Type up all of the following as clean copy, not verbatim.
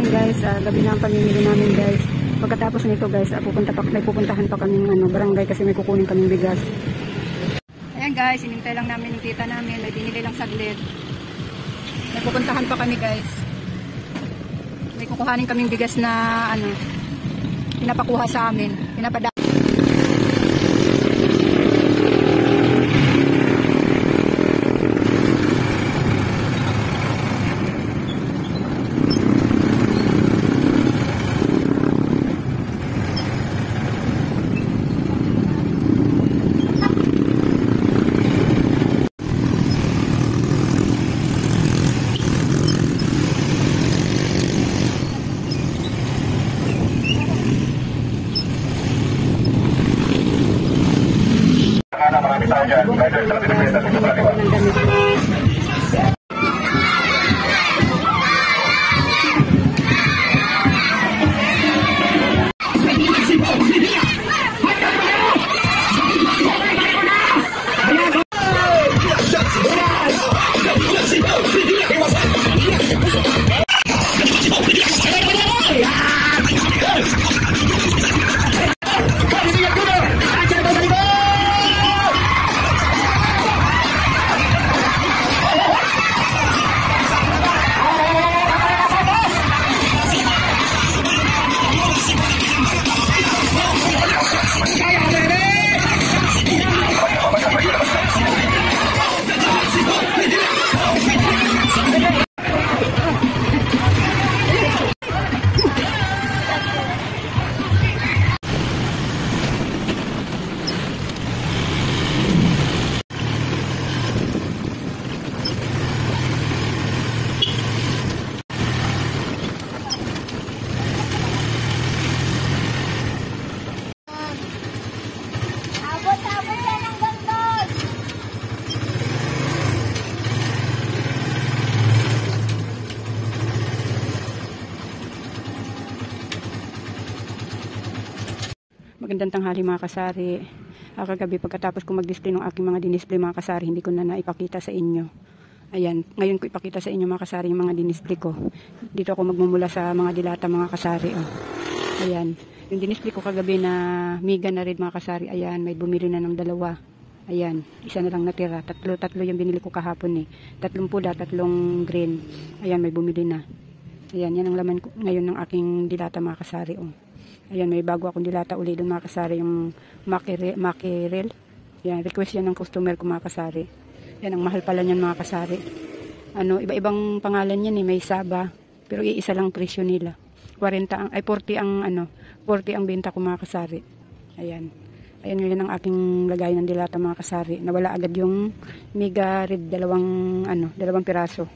guys, gabi na ang pamimili namin guys. Pagkatapos nito guys, may pupuntahan pa kaming barangay kasi may kukunin kaming bigas. Ayan guys, inintay lang namin yung tita namin, may binili lang saglit. May pupuntahan pa kami guys. May kukuhanin kaming bigas na pinapakuha sa amin, pinapadala. Marami tayo dyan. Kahit sa pinagpilitan sa kaliwa. Magandang tanghali mga kasari. Kagabi pagkatapos ko mag-display ng aking mga dinisplay mga kasari, hindi ko na naipakita sa inyo. Ayan, ngayon ko ipakita sa inyo mga kasari yung mga dinisplay ko. Dito ako magmumula sa mga dilata mga kasari. Oh. Ayan, yung dinisplay ko kagabi na mega na red mga kasari. Ayan, may bumili na ng dalawa. Ayan, isa na lang natira. Tatlo yung binili ko kahapon eh. 3 pula, 3 green. Ayan, may bumili na. Ayan, yan ang laman ko ngayon ng aking dilata mga kasari. Oh. Ayan, may bago akong dilata uli doon mga kasari, yung mackerel. Ayan, request yan ng customer ko mga kasari. Ayan, ang mahal pala niyan mga kasari. Iba-ibang pangalan yan eh, may Saba. Pero iisa lang presyo nila. 40 ang benta ko mga kasari. Ayan. Ayan yun ang aking lagay ng dilata mga kasari. Nawala agad yung mega red, dalawang piraso.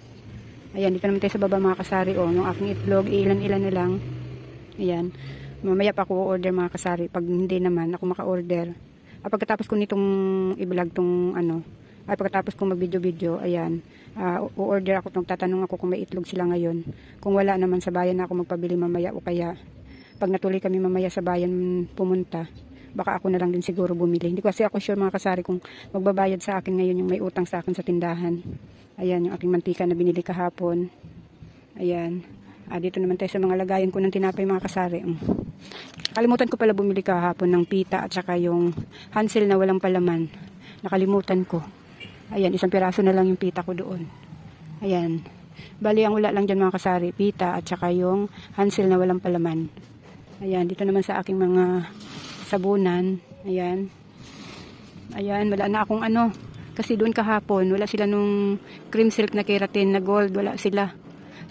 Ayan, dito naman tayo sa baba mga kasari. O, yung aking itlog, ilan-ilan na lang. Ayan. Mamaya pa ako order mga kasari. Pag hindi naman ako maka-order. Pagkatapos ko nitong i-vlog pagkatapos ko mag-video, ayan, o-order ako, tatanong ako kung may itlog sila ngayon. Kung wala naman sa bayan na ako magpabili mamaya, o kaya pag natuloy kami mamaya sa bayan pumunta, baka ako na lang din siguro bumili. Hindi kasi ako sure mga kasari kung magbabayad sa akin ngayon yung may utang sa akin sa tindahan. Ayan, yung aking mantika na binili kahapon. Ayan. Dito naman tayo sa mga lagayan ko ng tinapay mga kasari. Kalimutan ko pala bumili kahapon ng pita at saka yung Hansel na walang palaman. Nakalimutan ko. Ayan, 1 piraso na lang yung pita ko doon. Ayan. Bali, ang wala lang dyan mga kasari, pita at saka yung Hansel na walang palaman. Ayan, dito naman sa aking mga sabunan. Ayan. Ayan, wala na akong kasi doon kahapon, wala sila nung cream silk na keratin na gold, wala sila.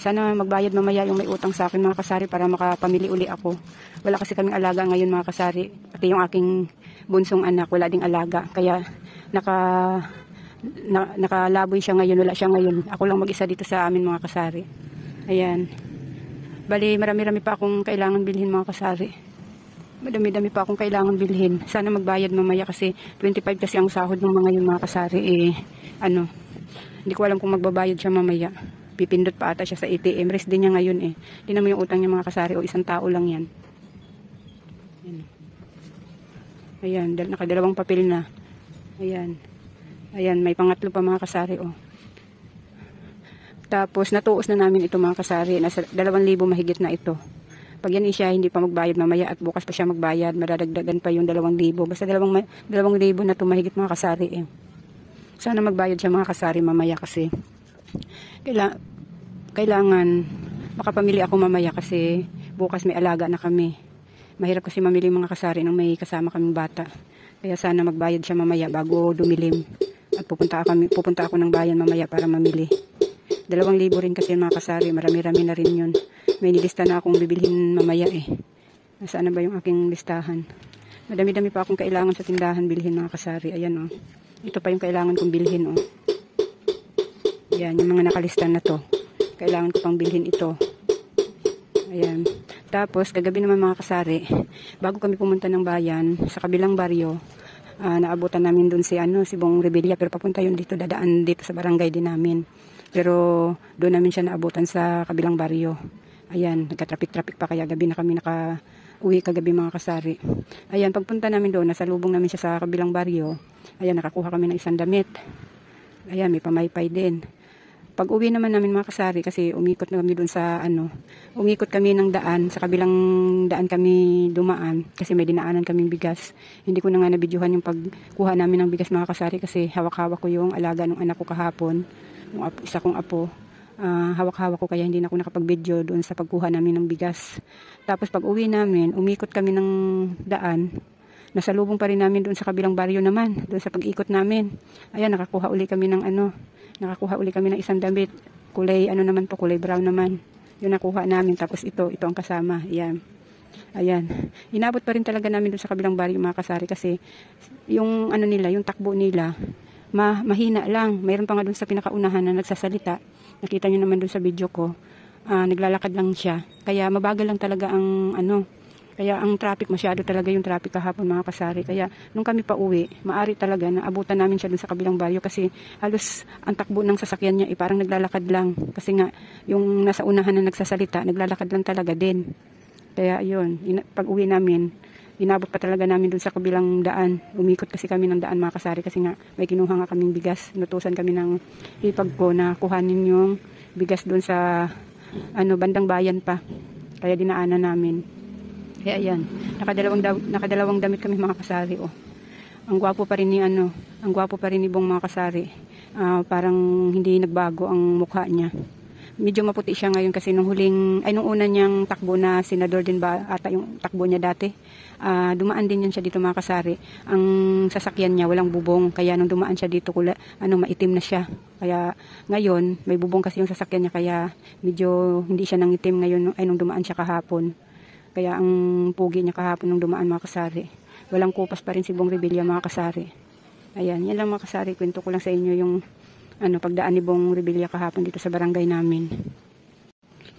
Sana magbayad mamaya yung may utang sa akin mga kasari para makapamili uli ako. Wala kasi kaming alaga ngayon mga kasari. Pati yung aking bunsong anak, wala ding alaga. Kaya nakalaboy siya ngayon, wala siya ngayon. Ako lang mag-isa dito sa amin mga kasari. Ayan. Bali, marami-rami pa akong kailangan bilhin mga kasari. Madami-dami pa akong kailangan bilhin. Sana magbayad mamaya kasi 25 kasi ang sahod ng mga yun mga kasari. Hindi ko alam kung magbabayad siya mamaya. Pipindot pa ata siya sa ATM. Rest din niya ngayon eh. Tingnan mo yung utang niya mga kasari. O, 1 tao lang yan. Ayan. Nakadalawang papel na. Ayan. Ayan. May pangatlo pa mga kasari. O. Tapos natuos na namin ito mga kasari, nasa 2,000 mahigit na ito. Pag yan siya hindi pa magbayad mamaya at bukas pa siya magbayad, madadagdagan pa yung 2,000. Basta 2,000 na ito mahigit mga kasari eh. Sana magbayad siya mga kasari mamaya kasi kailangan makapamili ako mamaya kasi bukas may alaga na kami. Mahirap kasi mamili mga kasari nang may kasama kaming bata. Kaya sana magbayad siya mamaya bago dumilim. At pupunta ako ng bayan mamaya para mamili. 2,000 rin kasi mga kasari, marami-rami na rin yun. May nilista na akong bibilhin mamaya eh. Nasaan na ba yung aking listahan? Madami-dami pa akong kailangan sa tindahan bilhin mga kasari. Ayan oh. Ito pa yung kailangan kong bilhin oh. Ayan, yung mga nakalista na to. Kailangan ko pang bilhin ito. Ayan. Tapos, kagabi naman mga kasari, bago kami pumunta ng bayan, sa kabilang baryo, naabutan namin dun si Bong Rebilla, pero papunta yun dito, dadaan dito sa barangay din namin. Pero doon namin siya naabutan sa kabilang baryo. Ayan, nagka-traffic pa kaya gabi na kami naka-uwi kagabi mga kasari. Ayan, pagpunta namin doon, nasalubong namin siya sa kabilang baryo. Ayan, nakakuha kami ng isang damit. Ayan, may pamaypay din. Pag uwi naman namin mga kasari, kasi umikot na kami doon sa umikot kami ng daan, sa kabilang daan kami dumaan, kasi may dinaanan kaming bigas. Hindi ko na nga nabidyohan yung pagkuha namin ng bigas mga kasari, kasi hawak-hawak ko yung alaga ng anak ko kahapon. Yung isa kong apo, hawak-hawak ko kaya hindi na ako nakapag-video doon sa pagkuha namin ng bigas. Tapos pag uwi namin, umikot kami ng daan, nasalubong pa rin namin doon sa kabilang baryo naman, doon sa pag-ikot namin. Ayan, nakakuha uli kami ng isang damit, kulay naman po, kulay brown naman. Yung nakuha namin, tapos ito ang kasama. Ayan. Inabot pa rin talaga namin doon sa kabilang baryo mga kasari, kasi yung yung takbo nila, mahina lang. Mayroon pa nga dun sa pinakaunahan na nagsasalita. Nakita nyo naman dun sa video ko. Naglalakad lang siya. Kaya mabagal lang talaga ang Kaya ang traffic, masyado talaga yung traffic kahapon mga kasari. Kaya nung kami pa uwi, maari talaga na abutan namin siya dun sa kabilang baryo, kasi halos ang takbo ng sasakyan niya parang naglalakad lang. Kasi nga yung nasa unahan na nagsasalita, naglalakad lang talaga din. Kaya yun, pag uwi namin, inabot pa talaga namin dun sa kabilang daan. Umikot kasi kami ng daan mga kasari, kasi nga may kinuha nga kaming bigas. Inutusan kami ng ipag ko na kuhanin yung bigas dun sa bandang bayan pa. Kaya dinaanan namin. Kaya ayan, nakadalawang damit kami mga kasari oh. Ang gwapo pa rin ni Bong mga kasari. Parang hindi nagbago ang mukha niya. Medyo maputi siya ngayon kasi nung una niyang takbo na senador din ba ata yung takbo niya dati. Dumaan din yan siya dito mga kasari. Ang sasakyan niya walang bubong, kaya nung dumaan siya dito maitim na siya. Kaya ngayon may bubong kasi yung sasakyan niya, kaya medyo hindi siya nangitim ngayon nung dumaan siya kahapon. Kaya ang pugi niya kahapon nung dumaan mga kasari. Walang kupas pa rin si Bong Rebilla mga kasari. Ayan, yan lang mga kasari, kwento ko lang sa inyo yung pagdaan ni Bong Rebilla kahapon dito sa barangay namin.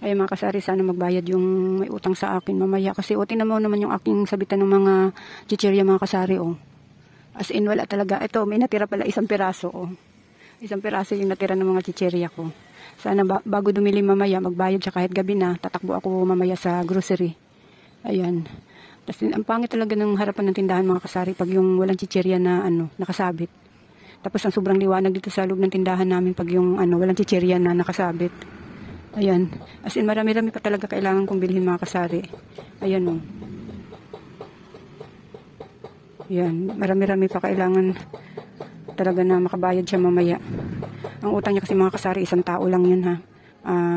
Ay mga kasari, sana magbayad yung may utang sa akin mamaya, kasi tingnan mo naman yung aking sabitan ng mga chichirya mga kasari oh. As in wala talaga. Ito may natira pala isang piraso oh. Isang piraso yung natira ng mga chichirya ko. Sana bago dumili mamaya magbayad siya, kahit gabi na tatakbo ako mamaya sa grocery. Ayan. Tapos ang pangit talaga ng harapan ng tindahan mga kasari pag yung walang chichirya na nakasabit. Tapos ang sobrang liwanag dito sa loob ng tindahan namin pag yung walang chichirya na nakasabit. Ayan. As in marami-rami pa talaga kailangan kong bilhin mga kasari. Ayan oh. Ayan. Marami-rami pa kailangan talaga na makabayad siya mamaya. Ang utang niya kasi mga kasari, isang tao lang yun ha.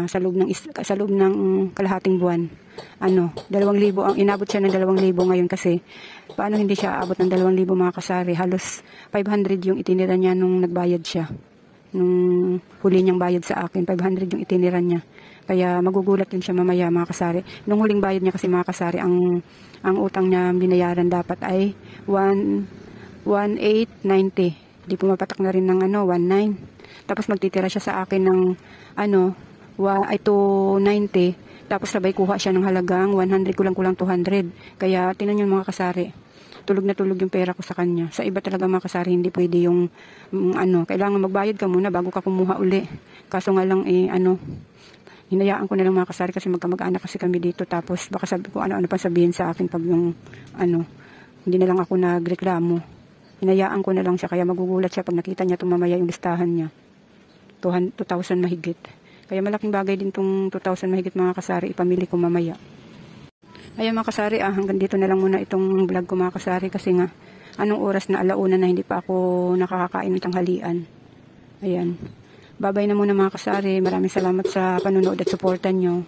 Sa loob ng kalahating buwan. 2,000 ang inabot siya ng 2,000 ngayon, kasi paano hindi siya aabot ng 2,000 mga kasari? Halos 500 yung itinira niya nung nagbayad siya. Nung huli niyang bayad sa akin, 500 yung itinira niya. Kaya magugulat din siya mamaya mga kasari. Nung huling bayad niya kasi mga kasari, ang utang niya binayaran dapat ay 1,890. Di pumapatak na rin ng 1,900. Tapos magtitira siya sa akin ng 290. Tapos sabay kuha siya ng halagang 100, kulang-kulang 200. Kaya tingnan niyo mga kasari, tulog na tulog yung pera ko sa kanya. Sa iba talaga mga kasari, hindi pwede yung kailangan magbayad ka muna bago ka kumuha uli. Kaso nga lang hinayaan ko na lang mga kasari, kasi magkamag-anak kasi kami dito. Tapos baka sabi ko ano-ano pa sabihin sa akin pag yung hindi na lang ako nagreklamo. Hinayaan ko na lang siya, kaya magugulat siya pag nakita niya tumamaya yung listahan niya. 2,000 mahigit. Kaya malaking bagay din tong 2,000 mahigit mga kasari, ipamili ko mamaya. Ayan mga kasari, hanggang dito na lang muna itong vlog ko mga kasari, kasi nga anong oras na, alauna na, hindi pa ako nakakakain ng tanghalian. Ayan. Babay na muna mga kasari. Maraming salamat sa panunood at suportan nyo.